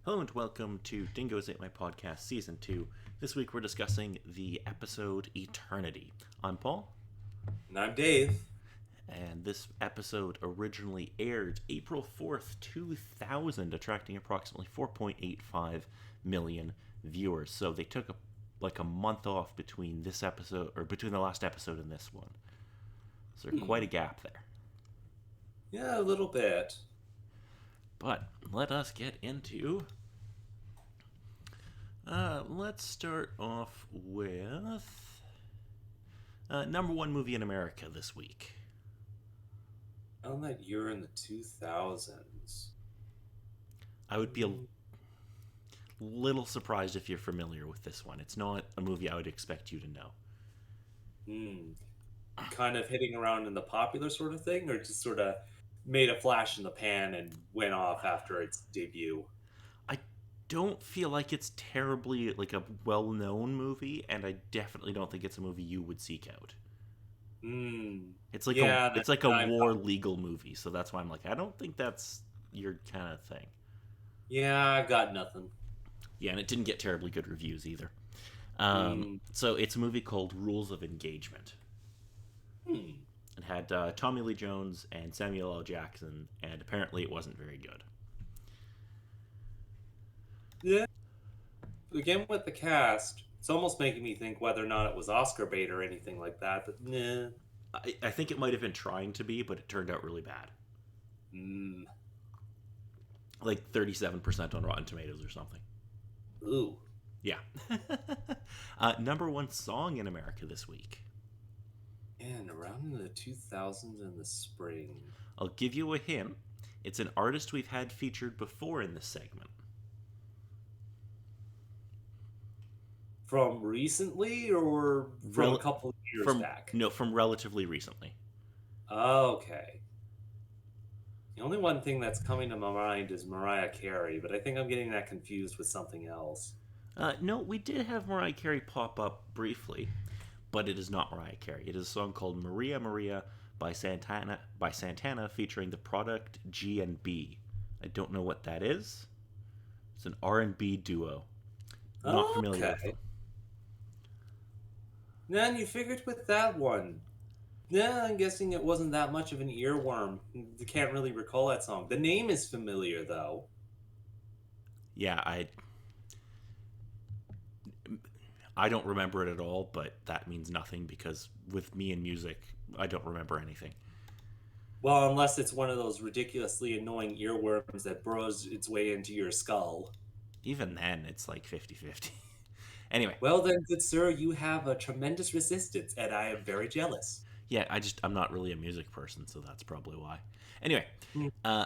Hello and welcome to Dingoes Ate My Podcast Season 2. This week we're discussing the episode Eternity. I'm Paul. And I'm Dave. And this episode originally aired April 4th, 2000, attracting approximately 4.85 million viewers. So they took a month off between this episode, or between the last episode and this one. So there's quite a gap there. Yeah, a little bit. But let us get into. Let's start off with number one movie in America this week. On that year in the 2000s. I would be a little surprised if you're familiar with this one. It's not a movie I would expect you to know. Kind of hitting around in the popular sort of thing, or just sort of made a flash in the pan and went off after its debut? I don't feel like it's terribly like a well-known movie, and I definitely don't think it's a movie you would seek out. It's like Yeah, it's like a war legal movie, so that's why I'm like, I don't think that's your kind of thing. Yeah, I've got nothing. Yeah, and it didn't get terribly good reviews either. Hmm. So it's a movie called Rules of Engagement. Hmm. It had Tommy Lee Jones and Samuel L. Jackson, and apparently it wasn't very good. Yeah. Again, with the cast, it's almost making me think whether or not it was Oscar bait or anything like that, but nah. I think it might have been trying to be, but it turned out really bad. Hmm. Like 37% on Rotten Tomatoes or something. Ooh. Yeah. Number one song in America this week. And around in the 2000s in the spring. I'll give you a hint. It's an artist we've had featured before in this segment. From recently or from a couple of years back? No, from relatively recently. Okay. The only one thing that's coming to my mind is Mariah Carey, but I think I'm getting that confused with something else. No, we did have Mariah Carey pop up briefly, but it is not Mariah Carey. It is a song called Maria Maria by Santana featuring the Product G and B. I don't know what that is. It's an R&B duo. Not familiar with them. Then you figured with that one. Yeah, I'm guessing it wasn't that much of an earworm. I can't really recall that song. The name is familiar, though. Yeah, I don't remember it at all, but that means nothing because with me and music, I don't remember anything. Well, unless it's one of those ridiculously annoying earworms that burrows its way into your skull. Even then, it's like 50-50. Anyway. Well then, good sir, you have a tremendous resistance, and I am very jealous. Yeah, I'm not really a music person, so that's probably why. Anyway,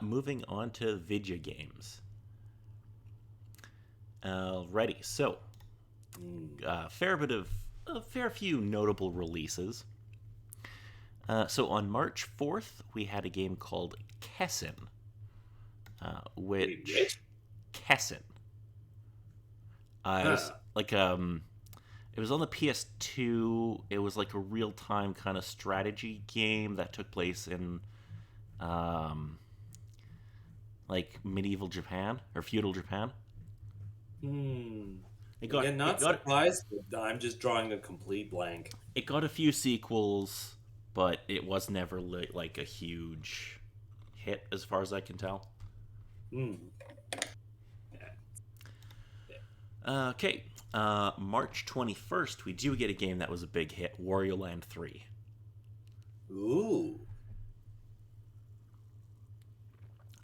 moving on to video games. Alrighty, so a fair few notable releases. So on March 4th, we had a game called Kessin, which Kessin. It was like it was on the PS2. It was like a real-time kind of strategy game that took place in like medieval Japan or feudal Japan. Not surprised, but I'm just drawing a complete blank. It got a few sequels, but it was never like a huge hit as far as I can tell. Okay, March 21st, we do get a game that was a big hit, Wario Land 3. Ooh.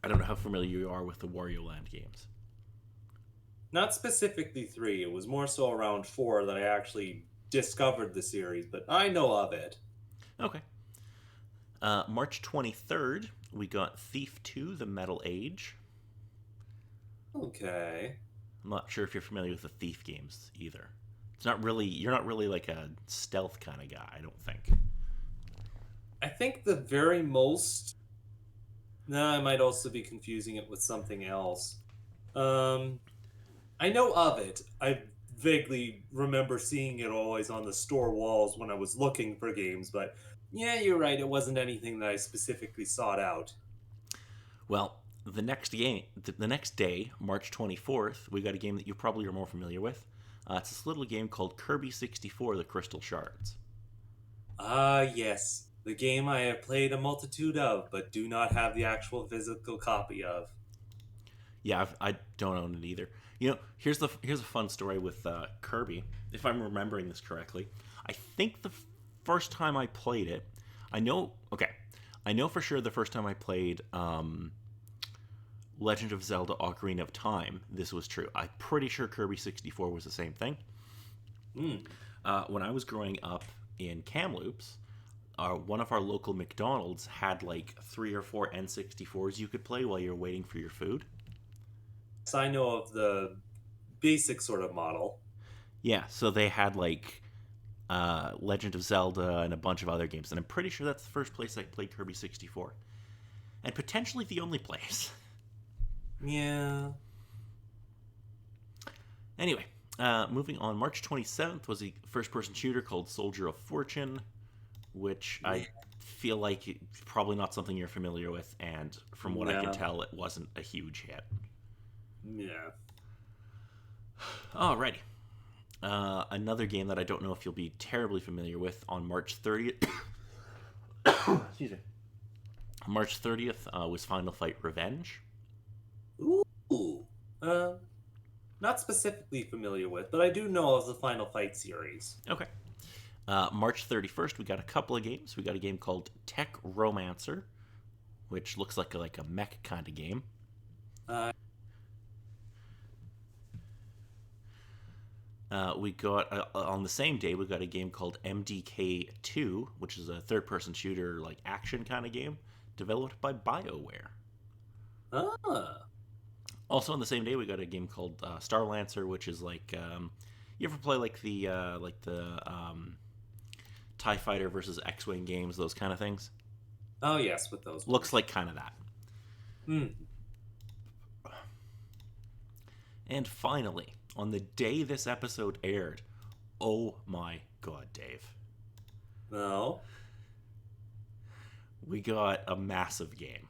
I don't know how familiar you are with the Wario Land games. Not specifically 3, it was more so around 4 that I actually discovered the series, but I know of it. Okay. March 23rd, we got Thief 2, The Metal Age. Okay. I'm not sure if you're familiar with the Thief games either. You're not really like a stealth kind of guy, I don't think. I think the very most... No, I might also be confusing it with something else. I know of it. I vaguely remember seeing it always on the store walls when I was looking for games, but yeah, you're right, it wasn't anything that I specifically sought out. Well, The next day, March 24th, we got a game that you probably are more familiar with. It's this little game called Kirby 64: The Crystal Shards. Ah, yes. The game I have played a multitude of, but do not have the actual physical copy of. Yeah, I don't own it either. Here's a fun story with Kirby. If I'm remembering this correctly, I think the first time I played it, I know. Okay, I know for sure the first time I played Legend of Zelda: Ocarina of Time, this was true. I'm pretty sure Kirby 64 was the same thing. Hmm. When I was growing up in Kamloops, one of our local McDonald's had like 3 or 4 N64s you could play while you're waiting for your food. So I know of the basic sort of model. Yeah, so they had like Legend of Zelda and a bunch of other games, and I'm pretty sure that's the first place I played Kirby 64, and potentially the only place. Yeah. Anyway, moving on, March 27th was a first-person shooter called Soldier of Fortune, which I feel like it's probably not something you're familiar with, and from what I can No. tell, it wasn't a huge hit. Yeah. Alrighty. Another game that I don't know if you'll be terribly familiar with on March 30th. Excuse me. March 30th was Final Fight Revenge. Ooh. Uh, Not specifically familiar with, but I do know of the Final Fight series. Okay. March 31st, we got a couple of games. We got a game called Tech Romancer, which looks like a mech kind of game. Uh, We got on the same day we got a game called MDK2, which is a third-person shooter like action kind of game, developed by BioWare. ah. Also on the same day we got a game called Star Lancer, which is like you ever play like the Tie Fighter versus X-wing games, those kind of things. Oh, yes, with those Looks ones. like kind of that. Hmm. And finally, on the day this episode aired, oh my god, Dave, No. we got a massive game.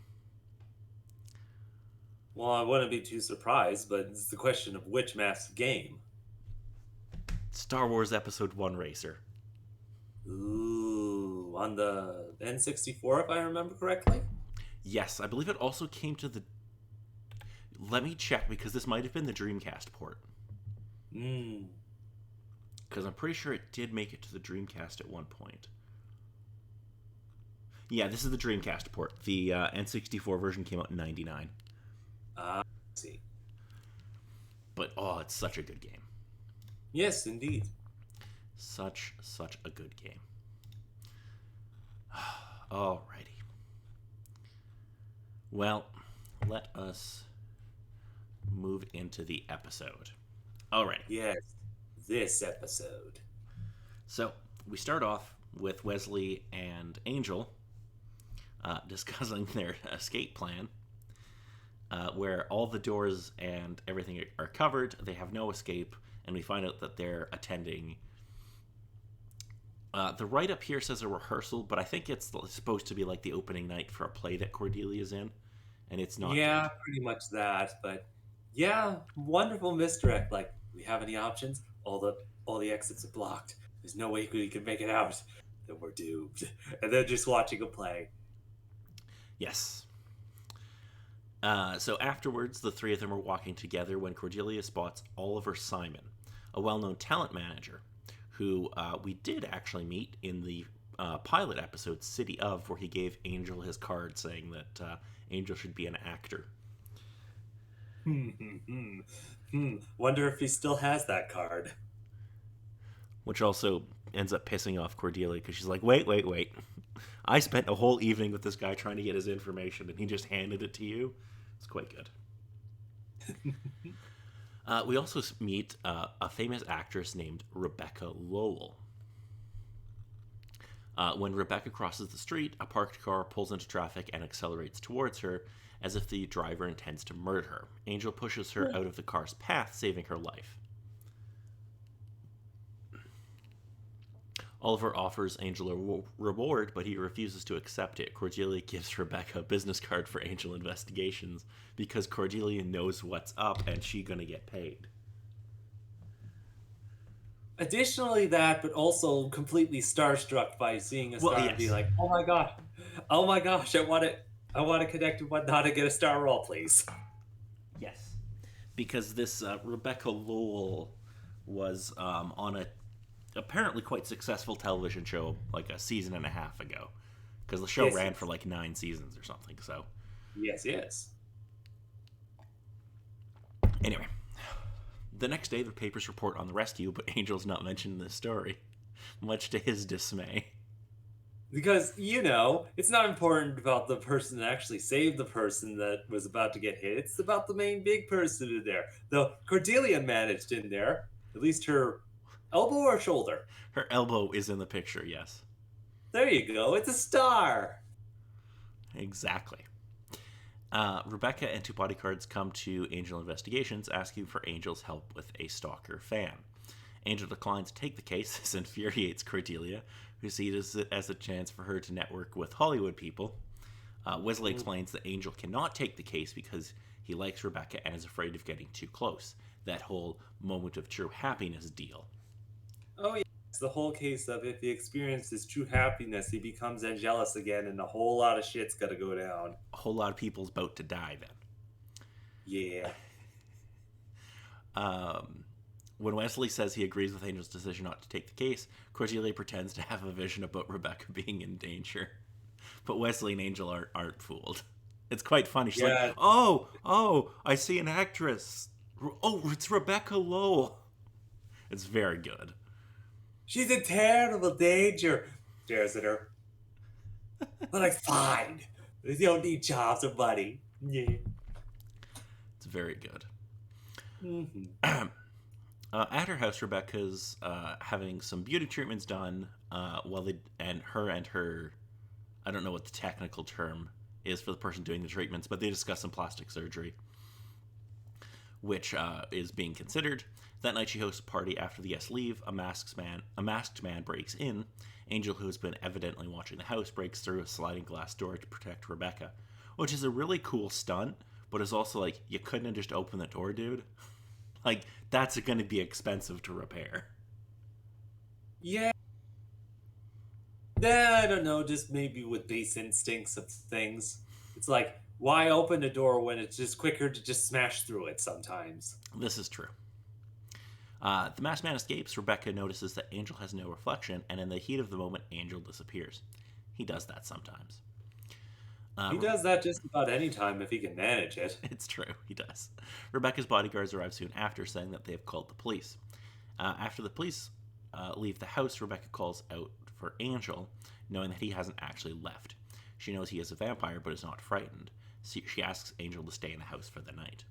Well, I wouldn't be too surprised, but it's the question of which massive game. Star Wars Episode 1 Racer. Ooh, on the N64, if I remember correctly. Yes, I believe it also came to the... Let me check, because this might have been the Dreamcast port. Hmm. Because I'm pretty sure it did make it to the Dreamcast at one point. Yeah, this is the Dreamcast port. The N64 version came out in 99. Ah, I see. But, oh, it's such a good game. Yes, indeed. Such a good game. Alrighty. Well, let us move into the episode. Alrighty. Yes, this episode. So, we start off with Wesley and Angel discussing their escape plan, where all the doors and everything are covered. They have no escape, and we find out that they're attending... the write-up here says a rehearsal, but I think it's supposed to be like the opening night for a play that Cordelia's in, and it's not Yeah, good. pretty much that. But yeah, wonderful misdirect. Like, we have any options? All the exits are blocked. There's no way we can make it out. Then we're doomed. And then just watching a play. Yes. So afterwards, the three of them are walking together when Cordelia spots Oliver Simon, a well-known talent manager, who we did actually meet in the pilot episode City of, where he gave Angel his card saying that Angel should be an actor. Wonder if he still has that card. Which also ends up pissing off Cordelia because she's like, wait. I spent a whole evening with this guy trying to get his information and he just handed it to you. It's quite good. We also meet a famous actress named Rebecca Lowell. When Rebecca crosses the street, a parked car pulls into traffic and accelerates towards her as if the driver intends to murder her. Angel pushes her out of the car's path, saving her life. Oliver offers Angel a reward, but he refuses to accept it. Cordelia gives Rebecca a business card for Angel Investigations because Cordelia knows what's up and she's gonna get paid. Additionally, that, but also completely starstruck by seeing a Well, star and be yes. like, oh my gosh, I want to connect with whatnot and get a star roll, please. Yes. Because this Rebecca Lowell was on a apparently quite successful television show like a season and a half ago. Because the show Yes, ran yes, for like 9 seasons or something. So, yes, yes. anyway. The next day, the papers report on the rescue, but Angel's not mentioned in the story, much to his dismay. Because, it's not important about the person that actually saved the person that was about to get hit. It's about the main big person in there. Though Cordelia managed in there, at least her elbow or shoulder. Her elbow is in the picture, yes. There you go. It's a star. Exactly. Rebecca and two bodyguards come to Angel Investigations asking for Angel's help with a stalker fan. Angel declines to take the case. This infuriates Cordelia, who sees it as a chance for her to network with Hollywood people. Wesley explains that Angel cannot take the case because he likes Rebecca and is afraid of getting too close. That whole moment of true happiness deal. Oh, yeah. It's the whole case of if he experiences true happiness, he becomes angelus again, and a whole lot of shit's gotta go down. A whole lot of people's about to die then. Yeah. When Wesley says he agrees with Angel's decision not to take the case, Cordelia pretends to have a vision about Rebecca being in danger. But Wesley and Angel aren't fooled. It's quite funny. She's Yeah. like, oh, I see an actress. Oh, it's Rebecca Lowell. It's very good. She's in terrible danger. Stares at her. But like, fine. You don't need jobs or money. Yeah. It's very good. Mm-hmm. At her house, Rebecca's having some beauty treatments done. Her, I don't know what the technical term is for the person doing the treatments, but they discuss some plastic surgery, which is being considered. That night, she hosts a party. After the guests leave, a masked man breaks in. Angel, who has been evidently watching the house, breaks through a sliding glass door to protect Rebecca, which is a really cool stunt, but is also like, you couldn't have just opened the door, dude. Like, that's going to be expensive to repair. Yeah. I don't know, just maybe with base instincts of things. It's like, why open a door when it's just quicker to just smash through it sometimes? This is true. The masked man escapes. Rebecca notices that Angel has no reflection, and in the heat of the moment, Angel disappears. He does that sometimes. He does that just about any time if he can manage it. It's true, he does. Rebecca's bodyguards arrive soon after, saying that they have called the police. After the police leave the house, Rebecca calls out for Angel, knowing that he hasn't actually left. She knows he is a vampire, but is not frightened. She asks Angel to stay in the house for the night.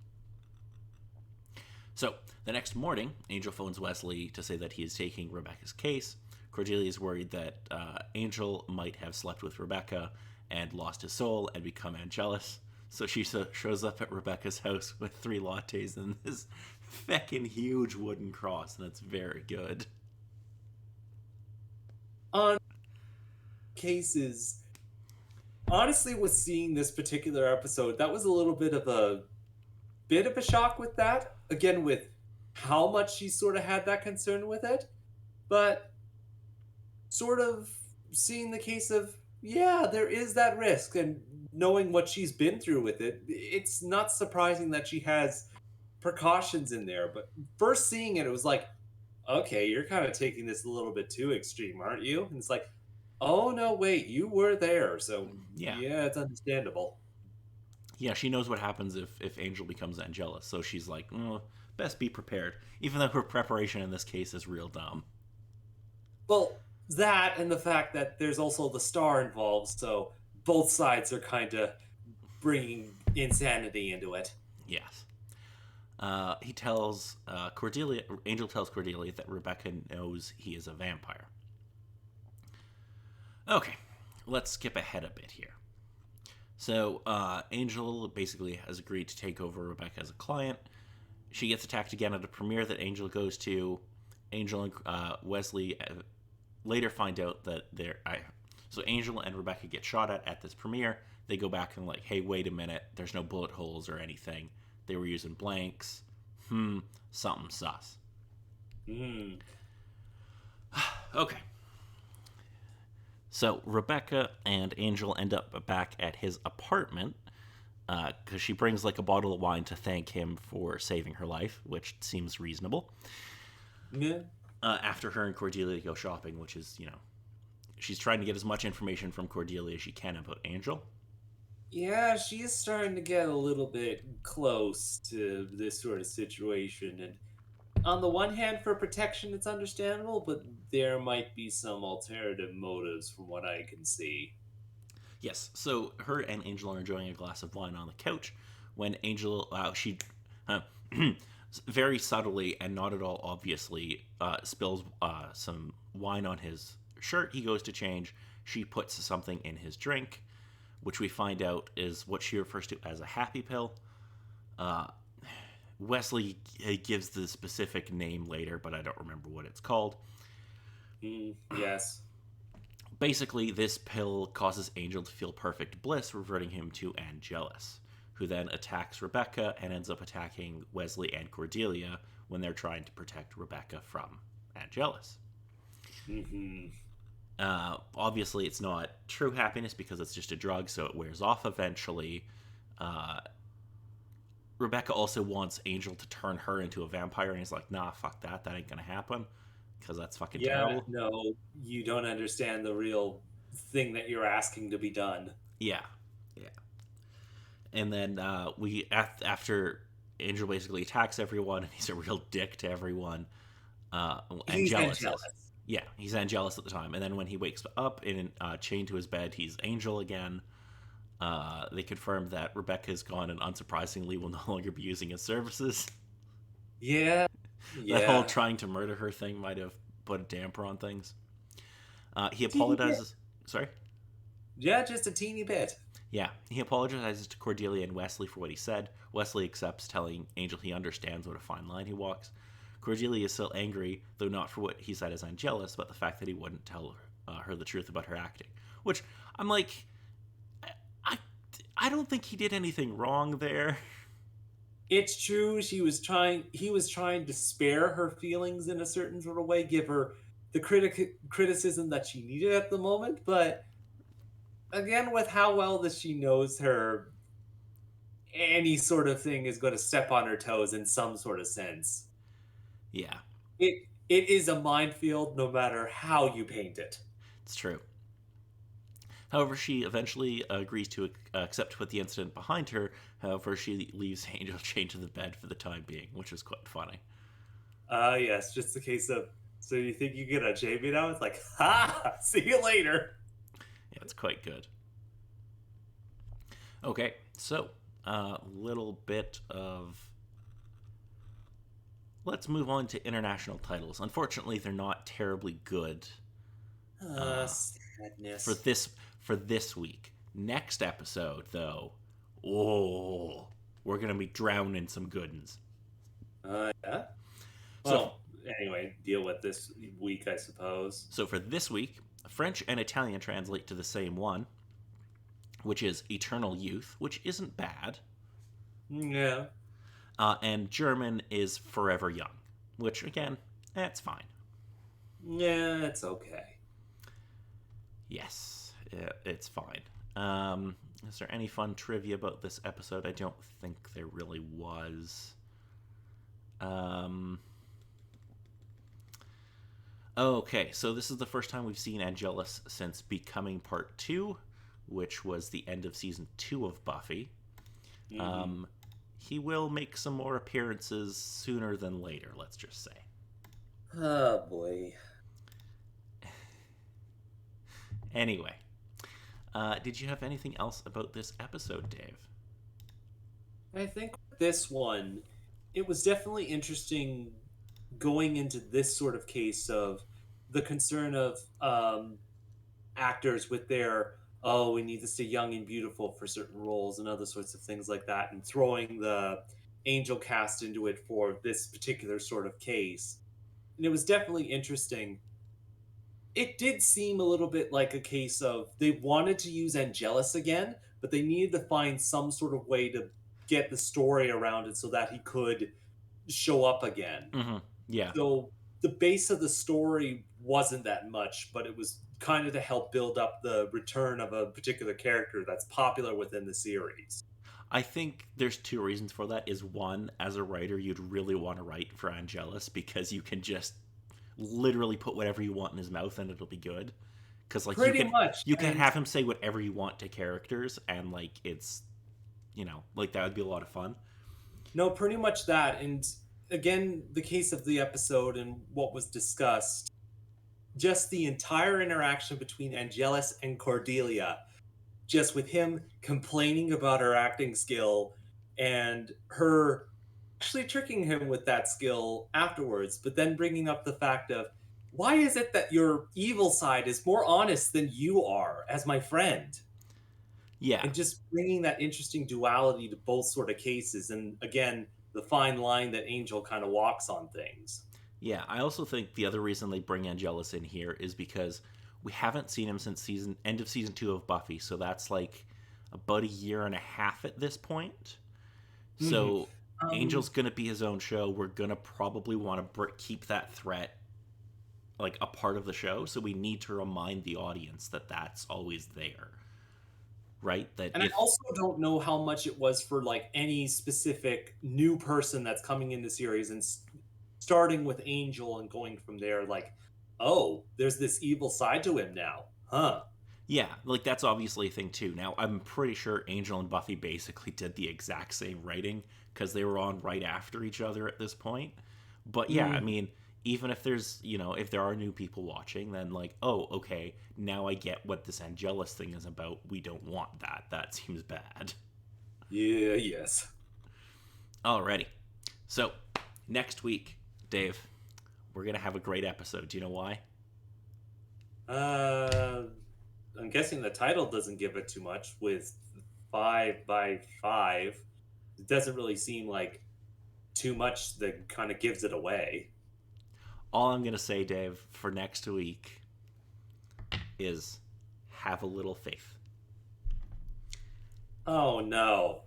So, the next morning, Angel phones Wesley to say that he is taking Rebecca's case. Cordelia is worried that Angel might have slept with Rebecca and lost his soul and become angelus. So she shows up at Rebecca's house with 3 lattes and this feckin' huge wooden cross, and it's very good. On cases, honestly, with seeing this particular episode, that was a little bit of a shock with that. Again, with how much she sort of had that concern with it, but sort of seeing the case of, yeah, there is that risk, and knowing what she's been through with it, it's not surprising that she has precautions in there. But first seeing it, it was like, okay, you're kind of taking this a little bit too extreme, aren't you? And it's like, oh no, wait, you were there, so Yeah. yeah, it's understandable. Yeah, she knows what happens if Angel becomes angelus, so she's like, best be prepared. Even though her preparation in this case is real dumb. Well, that and the fact that there's also the star involved, so both sides are kind of bringing insanity into it. Yes. He tells Cordelia, Angel tells Cordelia that Rebecca knows he is a vampire. Okay, let's skip ahead a bit here. So, Angel basically has agreed to take over Rebecca as a client. She gets attacked again at a premiere that Angel goes to. Angel and Wesley later find out that so Angel and Rebecca get shot at this premiere. They go back and like, hey, wait a minute, there's no bullet holes or anything. They were using blanks. Something sus. Hmm. Okay. So Rebecca and Angel end up back at his apartment because she brings like a bottle of wine to thank him for saving her life, which seems reasonable. Yeah. After her and Cordelia go shopping, which is, she's trying to get as much information from Cordelia as she can about Angel. Yeah, she is starting to get a little bit close to this sort of situation. And on the one hand, for protection, it's understandable, but there might be some alternative motives from what I can see. Yes, so her and Angel are enjoying a glass of wine on the couch when Angel, she uh, very subtly and not at all obviously spills some wine on his shirt. He goes to change. She puts something in his drink, which we find out is what she refers to as a happy pill. Uh, Wesley gives the specific name later, but I don't remember what it's called. Yes. Basically, this pill causes Angel to feel perfect bliss, reverting him to Angelus, who then attacks Rebecca and ends up attacking Wesley and Cordelia when they're trying to protect Rebecca from Angelus. Hmm. Obviously, it's not true happiness because it's just a drug, so it wears off eventually. Uh, Rebecca also wants Angel to turn her into a vampire, and he's like, nah, fuck that. That ain't gonna happen because that's fucking Yeah, terrible. no, you don't understand the real thing that you're asking to be done. Yeah. Yeah. And then after Angel basically attacks everyone, and he's a real dick to everyone. He's Angelus is. Angelus. Yeah, he's Angelus at the time. And then when he wakes up and chained to his bed, he's Angel again. They confirm that Rebecca is gone and unsurprisingly will no longer be using his services. Yeah, That whole yeah. trying to murder her thing might have put a damper on things. He Teeny bit. apologizes. Sorry? Yeah, just a teeny bit. Yeah, he apologizes to Cordelia and Wesley for what he said. Wesley accepts, telling Angel he understands what a fine line he walks. Cordelia is still angry, though not for what he said as Angelus, but the fact that he wouldn't tell her the truth about her acting. Which, I'm like, I, I don't think he did anything wrong there. It's true. He was trying to spare her feelings in a certain sort of way, give her the criticism that she needed at the moment. But again, with how well that she knows her, any sort of thing is going to step on her toes in some sort of sense. Yeah, It is a minefield, no matter how you paint it. it's true. However, she eventually agrees to accept to put the incident behind her. However, she leaves Angel chained to the bed for the time being, which is quite funny. Yes, just a case of. So you think you get a JB now? It's like, ha! See you later. Yeah, it's quite good. Okay, so a little bit of. Let's move on to international titles. Unfortunately, they're not terribly good for Sadness. this week. Next episode, though, oh, we're gonna be drowning in some good ones. Yeah. So, Well, anyway, deal with this week, I suppose. so for this week, French and Italian translate to the same one, which is eternal youth, which isn't bad. Yeah. And German is forever young, which again, that's fine. Yeah, it's okay. Yes, it's fine. Is there any fun trivia about this episode? I don't think there really was. Um, okay, so this is the first time we've seen Angelus since Becoming Part 2, which was the end of Season 2 of Buffy. Hmm. He will make some more appearances sooner than later, let's just say. Oh, boy. Anyway, did you have anything else about this episode, Dave? I think with this one, it was definitely interesting going into this sort of case of the concern of actors with their oh we need to stay young and beautiful for certain roles and other sorts of things like that, and throwing the angel cast into it for this particular sort of case. And it was definitely interesting it did seem a little bit like a case of they wanted to use Angelus again, but they needed to find some sort of way to get the story around it so that he could show up again. Mm-hmm. Yeah. So the base of the story wasn't that much, but it was kind of to help build up the return of a particular character that's popular within the series. I think there's two reasons for that. Is one, as a writer, you'd really want to write for Angelus because you can just literally put whatever you want in his mouth and it'll be good. Because like Pretty much. you can And have him say whatever you want to characters and like it's like that would be a lot of fun. no, pretty much that. And again, the case of the episode and what was discussed, just the entire interaction between Angelus and Cordelia, just with him complaining about her acting skill and her actually tricking him with that skill afterwards, but then bringing up the fact of why is it that your evil side is more honest than you are as my friend? Yeah, And just bringing that interesting duality to both sort of cases. And again, the fine line that Angel kind of walks on things. yeah. I also think the other reason they bring Angelus in here is because we haven't seen him since end of season 2 of Buffy, so that's like about a year and a half at this point. Hmm. So Angel's gonna be his own show. We're gonna probably want to keep that threat like a part of the show, so we need to remind the audience that that's always there, right? That And I if also don't know how much it was for like any specific new person that's coming in the series and starting with Angel and going from there. Like, oh, there's this evil side to him now, huh? yeah, like that's obviously a thing too. Now I'm pretty sure Angel and Buffy basically did the exact same writing because they were on right after each other at this point. But yeah, I Mm, mean, even if there's if there are new people watching, then like, oh, okay, now I get what this Angelus thing is about. We don't want that. That seems bad. yeah, yes. Alrighty. So, next week, Dave, we're going to have a great episode. Do you know why? Uh, I'm guessing the title doesn't give it too much with 5 by 5. It doesn't really seem like too much that kind of gives it away. All I'm going to say, Dave, for next week is have a little faith. Oh no.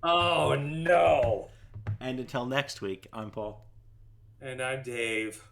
Oh no. And until next week, I'm Paul. And I'm Dave.